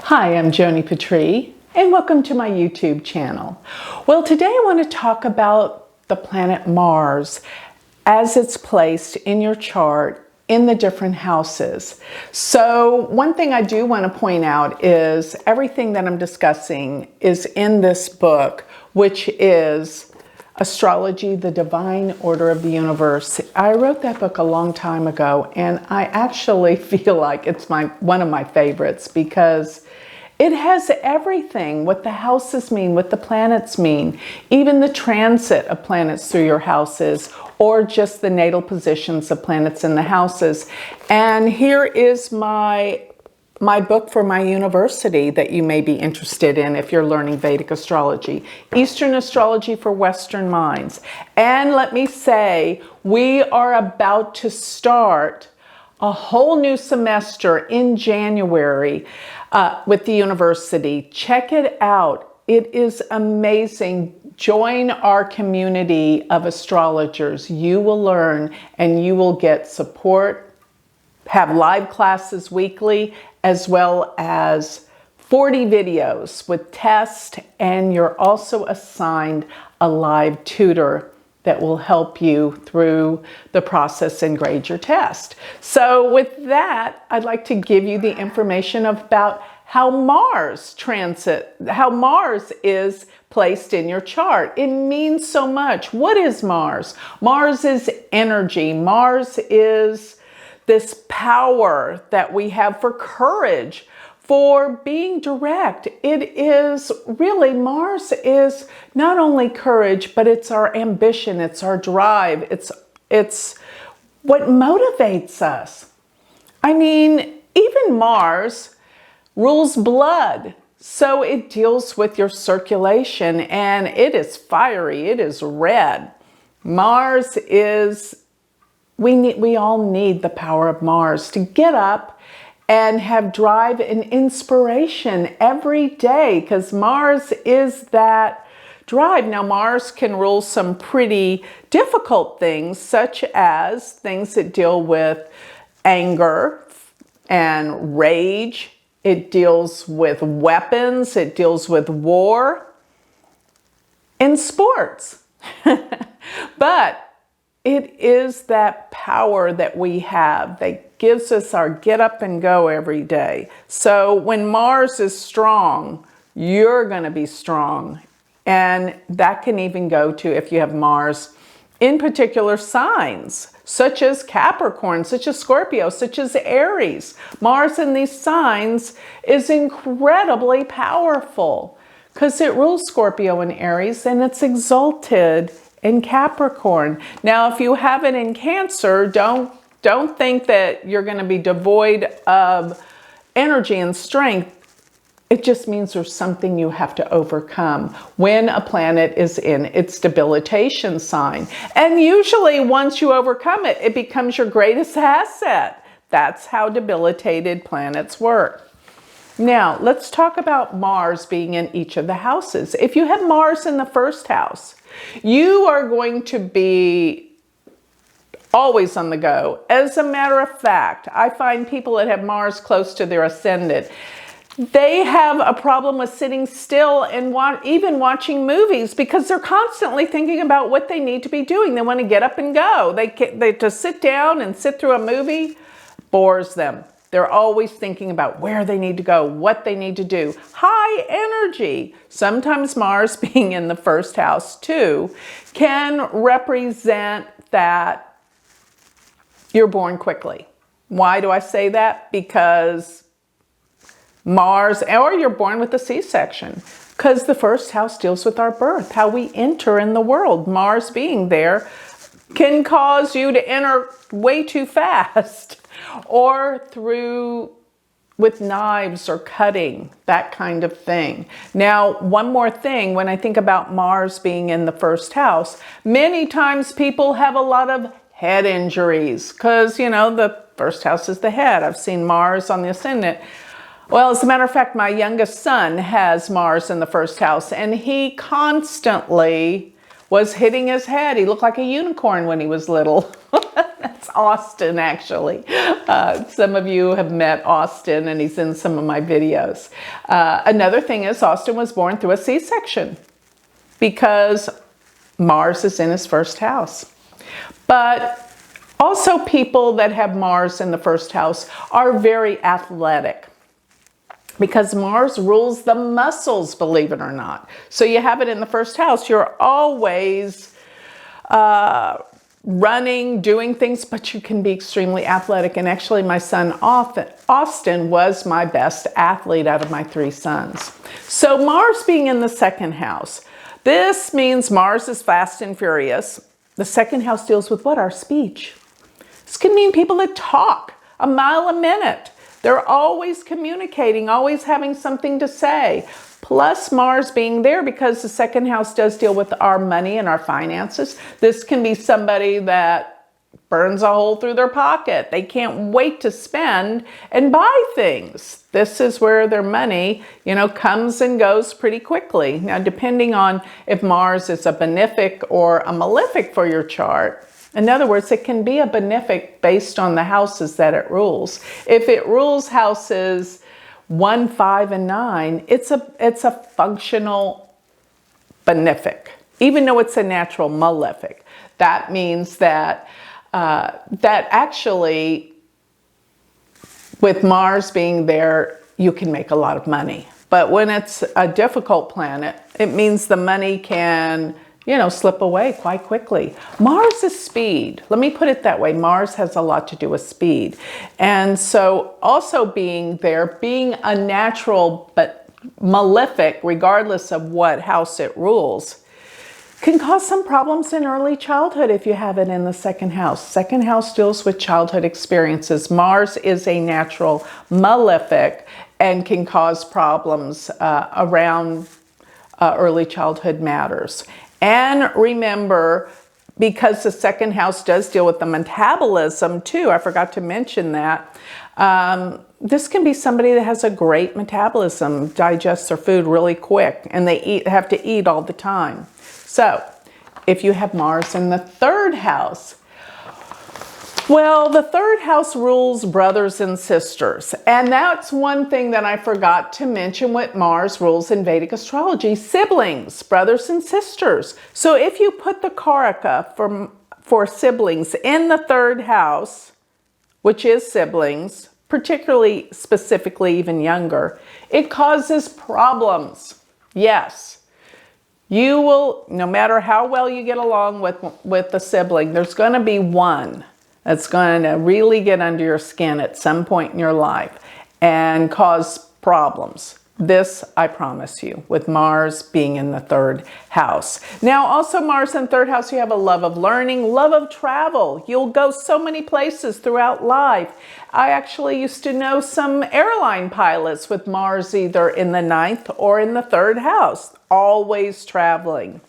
Hi, I'm Joni Patry, and welcome to my YouTube channel. Well, today I want to talk about the planet Mars as it's placed in your chart in the different houses. So one thing I do want to point out is everything that I'm discussing is in this book, which is Astrology, the Divine Order of the Universe. I wrote that book a long time ago, and I actually feel like it's one of my favorites because it has everything, what the houses mean, what the planets mean, even the transit of planets through your houses, or just the natal positions of planets in the houses. And here is my book for my university that you may be interested in if you're learning Vedic astrology, Eastern Astrology for Western Minds. And let me say, we are about to start a whole new semester in January with the university. Check it out. It is amazing. Join our community of astrologers. You will learn and you will get support, have live classes weekly, as well as 40 videos with tests, and you're also assigned a live tutor that will help you through the process and grade your test. So with that, I'd like to give you the information about how Mars is placed in your chart. It means so much. What is Mars? Mars is energy. Mars is this power that we have for courage, for being direct. It is really, Mars is not only courage, but it's our ambition, it's our drive, it's what motivates us. I mean, even Mars rules blood, so it deals with your circulation, and it is fiery, it is red. Mars is, we all need the power of Mars to get up and have drive and inspiration every day, because Mars is that drive. Now, Mars can rule some pretty difficult things, such as things that deal with anger and rage. It deals with weapons. It deals with war and sports. But it is that power that we have that gives us our get up and go every day. So when Mars is strong, you're going to be strong. And that can even go to if you have Mars in particular signs, such as Capricorn, such as Scorpio, such as Aries. Mars in these signs is incredibly powerful because it rules Scorpio and Aries, and it's exalted in Capricorn. Now, if you have it in Cancer, don't think that you're going to be devoid of energy and strength. It just means there's something you have to overcome when a planet is in its debilitation sign. And usually once you overcome it, it becomes your greatest asset. That's how debilitated planets work. Now, let's talk about Mars being in each of the houses. If you have Mars in the first house, you are going to be always on the go. As a matter of fact, I find people that have Mars close to their ascendant, they have a problem with sitting still and even watching movies because they're constantly thinking about what they need to be doing. They want to get up and go. They to sit down and sit through a movie bores them. They're always thinking about where they need to go, what they need to do. High energy. Sometimes Mars being in the first house too can represent that you're born quickly. Why do I say that? Because Mars, or you're born with a C-section, because the first house deals with our birth, how we enter in the world. Mars being there can cause you to enter way too fast or with knives or cutting, that kind of thing. Now, one more thing, when I think about Mars being in the first house, many times people have a lot of head injuries because, you know, the first house is the head. I've seen Mars on the ascendant. Well, as a matter of fact, my youngest son has Mars in the first house, and he constantly was hitting his head. He looked like a unicorn when he was little. That's Austin, actually. Some of you have met Austin, and he's in some of my videos. Another thing is Austin was born through a C-section because Mars is in his first house. But also people that have Mars in the first house are very athletic because Mars rules the muscles, believe it or not. So you have it in the first house. You're always running, doing things, but you can be extremely athletic. And actually my son Austin was my best athlete out of my 3 sons. So Mars being in the second house, this means Mars is fast and furious. The second house deals with what? Our speech. This can mean people that talk a mile a minute. They're always communicating, always having something to say. Plus Mars being there because the second house does deal with our money and our finances. This can be somebody that burns a hole through their pocket. They can't wait to spend and buy things. This is where their money, comes and goes pretty quickly. Now, depending on if Mars is a benefic or a malefic for your chart, in other words, it can be a benefic based on the houses that it rules. If it rules houses 1, 5, and 9, it's a functional benefic, even though it's a natural malefic. That means that actually, with Mars being there, you can make a lot of money. But when it's a difficult planet, it means the money can, slip away quite quickly. Mars is speed. Let me put it that way. Mars has a lot to do with speed. And so also being there, being a natural but malefic, regardless of what house it rules, can cause some problems in early childhood if you have it in the second house. Second house deals with childhood experiences. Mars is a natural malefic and can cause problems around early childhood matters. And remember, because the second house does deal with the metabolism too, I forgot to mention that, this can be somebody that has a great metabolism, digests their food really quick, and they have to eat all the time. So, if you have Mars in the third house, well, the third house rules brothers and sisters. And that's one thing that I forgot to mention what Mars rules in Vedic astrology: siblings, brothers and sisters. So if you put the Karaka for siblings in the third house, which is siblings, particularly specifically even younger, it causes problems. Yes. You will, no matter how well you get along with the sibling, there's going to be one that's going to really get under your skin at some point in your life and cause problems. This, I promise you, with Mars being in the third house. Now, also Mars in third house, you have a love of learning, love of travel. You'll go so many places throughout life. I actually used to know some airline pilots with Mars either in the 9th or in the third house, always traveling.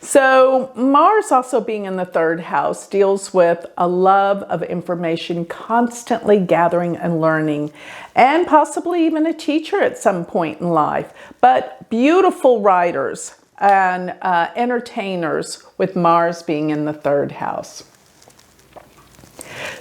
So Mars also being in the third house deals with a love of information, constantly gathering and learning, and possibly even a teacher at some point in life. But beautiful writers and entertainers with Mars being in the third house.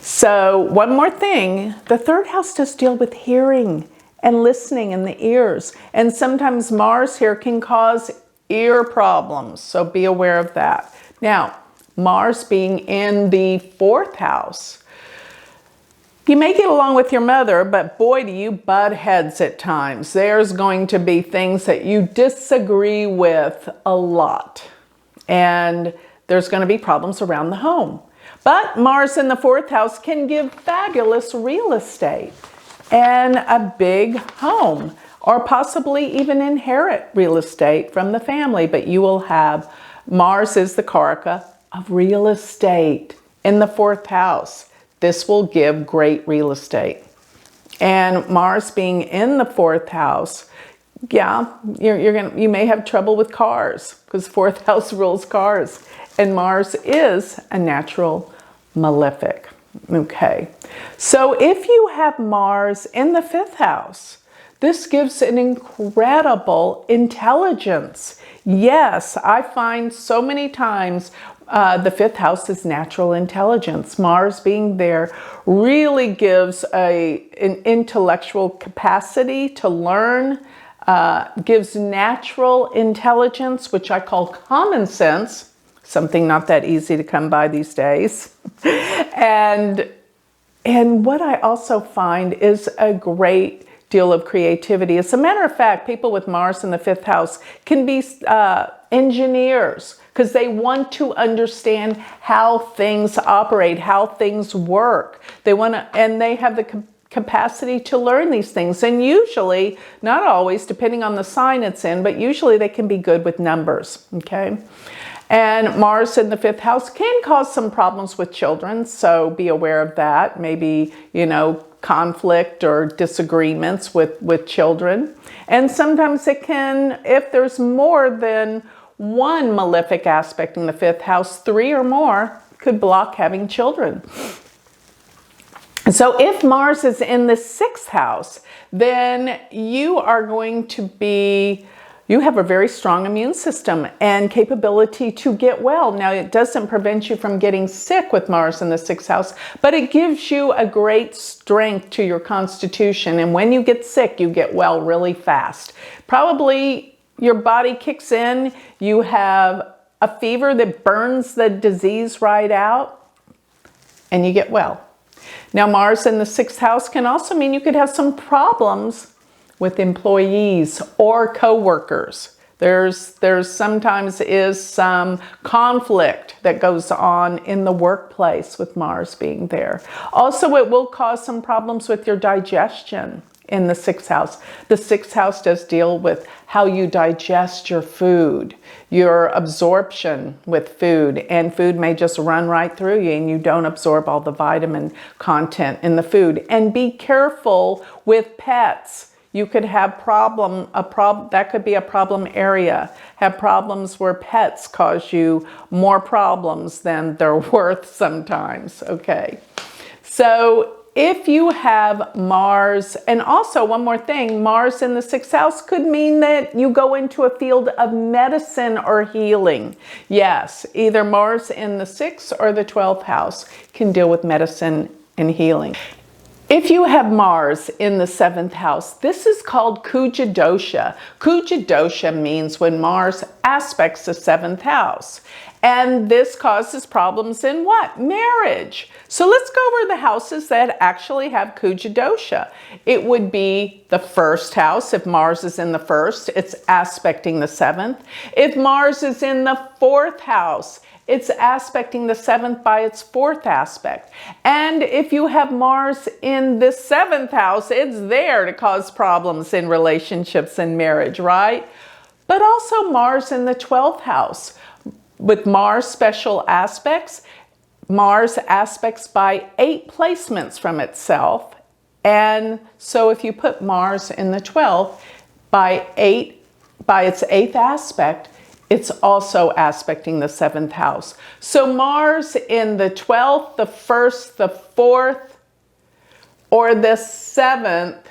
So one more thing, the third house does deal with hearing and listening in the ears. And sometimes Mars here can cause ear problems, so be aware of that. Now, Mars being in the fourth house, you may get along with your mother, but boy, do you butt heads at times. There's going to be things that you disagree with a lot, and there's going to be problems around the home. But Mars in the fourth house can give fabulous real estate and a big home, or possibly even inherit real estate from the family. But you will have, Mars is the Karaka of real estate in the fourth house. This will give great real estate. And Mars being in the fourth house, yeah, you may have trouble with cars because fourth house rules cars. And Mars is a natural malefic. Okay, so if you have Mars in the fifth house, this gives an incredible intelligence. Yes, I find so many times the 5th house is natural intelligence. Mars being there really gives an intellectual capacity to learn, gives natural intelligence, which I call common sense, something not that easy to come by these days. And what I also find is a great deal of creativity. As a matter of fact, people with Mars in the 5th house can be engineers, because they want to understand how things operate, how things work. They want to, and they have the capacity to learn these things. And usually, not always, depending on the sign it's in, but usually they can be good with numbers, okay? And Mars in the 5th house can cause some problems with children, so be aware of that. Maybe, conflict or disagreements with children. And sometimes it can, if there's more than one malefic aspect in the 5th house, 3 or more could block having children. So if Mars is in the 6th house, then you are going to be, you have a very strong immune system and capability to get well. Now, it doesn't prevent you from getting sick with Mars in the 6th house, but it gives you a great strength to your constitution. And when you get sick, you get well really fast. Probably your body kicks in, you have a fever that burns the disease right out, and you get well. Now, Mars in the 6th house can also mean you could have some problems with employees or co-workers. There's sometimes is some conflict that goes on in the workplace with Mars being there. Also, it will cause some problems with your digestion in the 6th house. The 6th house does deal with how you digest your food, your absorption with food, and food may just run right through you and you don't absorb all the vitamin content in the food. And be careful with pets. You could have that could be a problem area. Have problems where pets cause you more problems than they're worth sometimes, okay? So if you have Mars, and also one more thing, Mars in the 6th house could mean that you go into a field of medicine or healing. Yes, either Mars in the 6th or the 12th house can deal with medicine and healing. If you have Mars in the 7th house, this is called Kuja dosha. Kuja dosha means when Mars aspects the 7th house. And this causes problems in what? Marriage. So let's go over the houses that actually have Kuja dosha. It would be the 1st house. If Mars is in the 1st, it's aspecting the 7th. If Mars is in the 4th house, it's aspecting the 7th by its 4th aspect. And if you have Mars in the 7th house, it's there to cause problems in relationships and marriage, right? But also Mars in the 12th house. With Mars special aspects, Mars aspects by 8 placements from itself. And so if you put Mars in the 12th by its 8th aspect, it's also aspecting the 7th house. So Mars in the 12th, the 1st, the 4th, or the 7th,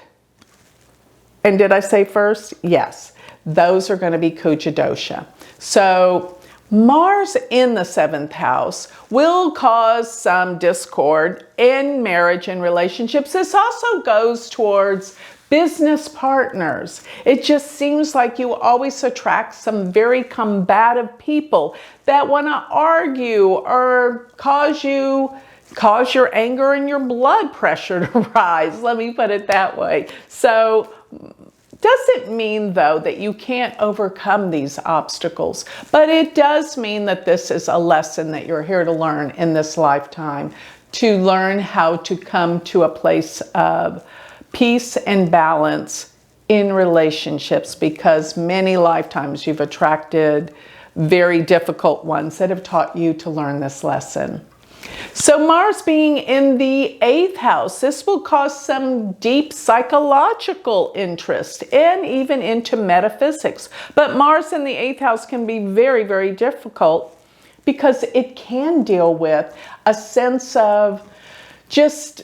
and did I say 1st? Yes, those are going to be Kuja dosha. So Mars in the 7th house will cause some discord in marriage and relationships. This also goes towards business partners. It just seems like you always attract some very combative people that want to argue or cause your anger and your blood pressure to rise. Let me put it that way. So doesn't mean, though, that you can't overcome these obstacles, but it does mean that this is a lesson that you're here to learn in this lifetime, to learn how to come to a place of peace and balance in relationships, because many lifetimes you've attracted very difficult ones that have taught you to learn this lesson. So Mars being in the 8th house, this will cause some deep psychological interest and even into metaphysics. But Mars in the 8th house can be very, very difficult because it can deal with a sense of just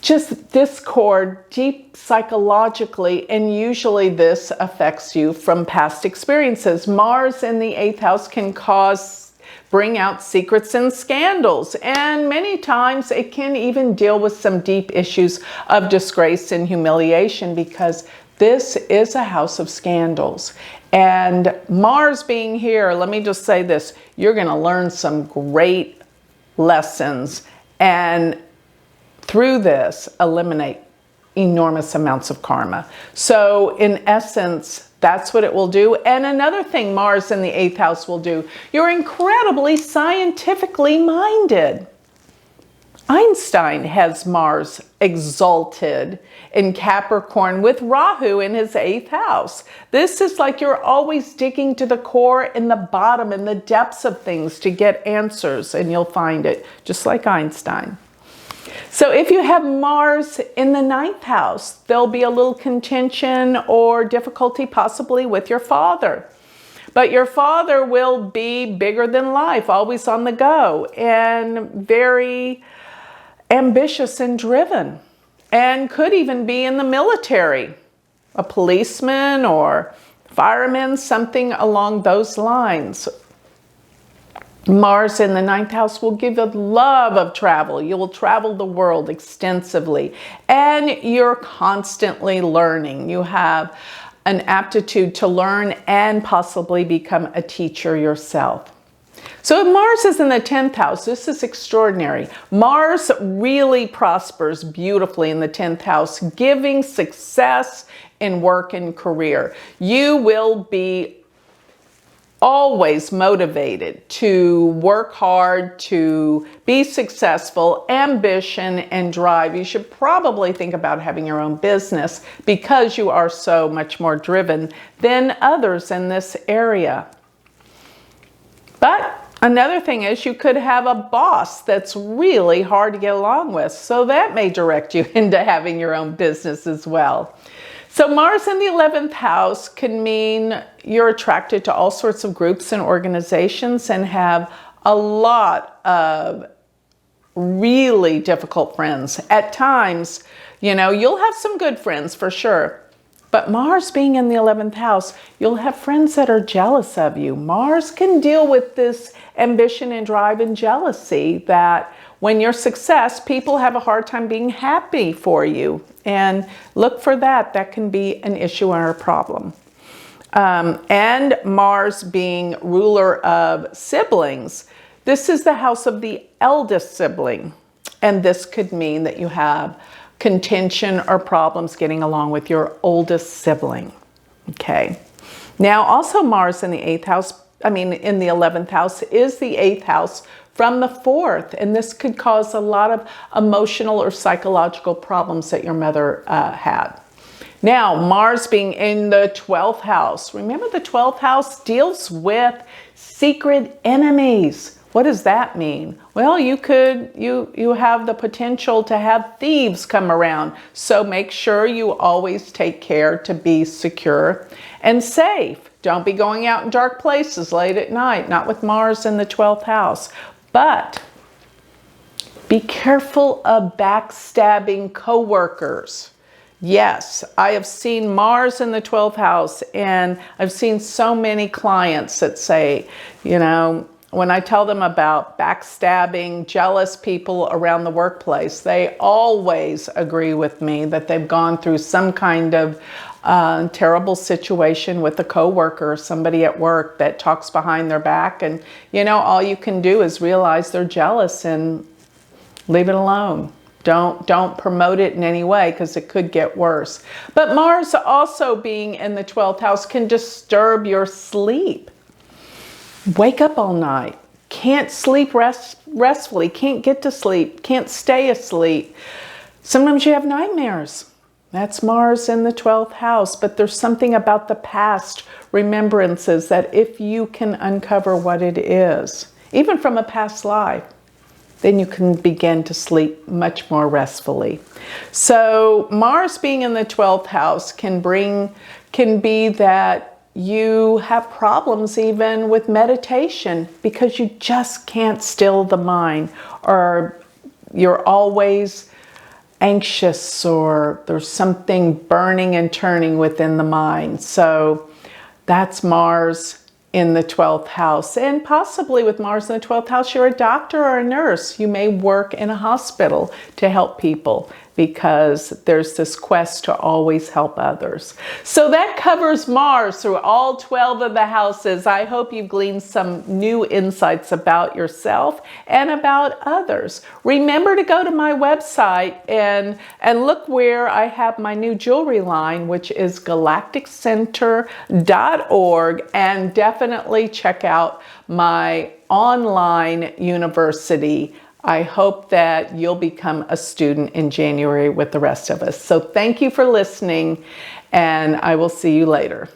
just discord deep psychologically, and usually this affects you from past experiences. Mars in the 8th house can bring out secrets and scandals, and many times it can even deal with some deep issues of disgrace and humiliation, because this is a house of scandals. And Mars being here, let me just say this, you're going to learn some great lessons, and through this, eliminate enormous amounts of karma. So in essence, that's what it will do. And another thing Mars in the 8th house will do, you're incredibly scientifically minded. Einstein has Mars exalted in Capricorn with Rahu in his 8th house. This is like you're always digging to the core, in the bottom, in the depths of things to get answers, and you'll find it, just like Einstein. So if you have Mars in the 9th house, there'll be a little contention or difficulty possibly with your father. But your father will be bigger than life, always on the go, and very ambitious and driven, and could even be in the military, a policeman or fireman, something along those lines. Mars in the 9th house will give a love of travel. You will travel the world extensively, and you're constantly learning. You have an aptitude to learn and possibly become a teacher yourself. So if Mars is in the 10th house, this is extraordinary. Mars really prospers beautifully in the 10th house, giving success in work and career. You will be always motivated to work hard, to be successful, ambition and drive. You should probably think about having your own business because you are so much more driven than others in this area. But another thing is you could have a boss that's really hard to get along with, so that may direct you into having your own business as well. So Mars in the 11th house can mean you're attracted to all sorts of groups and organizations and have a lot of really difficult friends. At times, you'll have some good friends for sure. But Mars being in the 11th house, you'll have friends that are jealous of you. Mars can deal with this ambition and drive and jealousy that when you're success, people have a hard time being happy for you. And look for that. That can be an issue or a problem. And Mars being ruler of siblings, this is the house of the eldest sibling. And this could mean that you have contention or problems getting along with your oldest sibling. Okay. Now also Mars in the 8th house, in the 11th house is the 8th house from the 4th, and this could cause a lot of emotional or psychological problems that your mother had. Now, Mars being in the 12th house. Remember, the 12th house deals with secret enemies. What does that mean? Well, you have the potential to have thieves come around. So make sure you always take care to be secure and safe. Don't be going out in dark places late at night, not with Mars in the 12th house. But be careful of backstabbing coworkers. Yes, I have seen Mars in the 12th house, and I've seen so many clients that say, when I tell them about backstabbing, jealous people around the workplace, they always agree with me that they've gone through some kind of terrible situation with a coworker or somebody at work that talks behind their back. And, all you can do is realize they're jealous and leave it alone. Don't promote it in any way because it could get worse. But Mars also being in the 12th house can disturb your sleep. Wake up all night, can't sleep restfully, can't get to sleep, can't stay asleep. Sometimes you have nightmares. That's Mars in the 12th house, but there's something about the past remembrances that if you can uncover what it is, even from a past life, then you can begin to sleep much more restfully. So Mars being in the 12th house can be that you have problems even with meditation because you just can't still the mind, or you're always anxious, or there's something burning and turning within the mind. So that's Mars in the 12th house. And possibly with Mars in the 12th house, you're a doctor or a nurse. You may work in a hospital to help people, because there's this quest to always help others. So that covers Mars through all 12 of the houses. I hope you've gleaned some new insights about yourself and about others. Remember to go to my website and look where I have my new jewelry line, which is galacticcenter.org, and definitely check out my online university. I hope that you'll become a student in January with the rest of us. So thank you for listening, and I will see you later.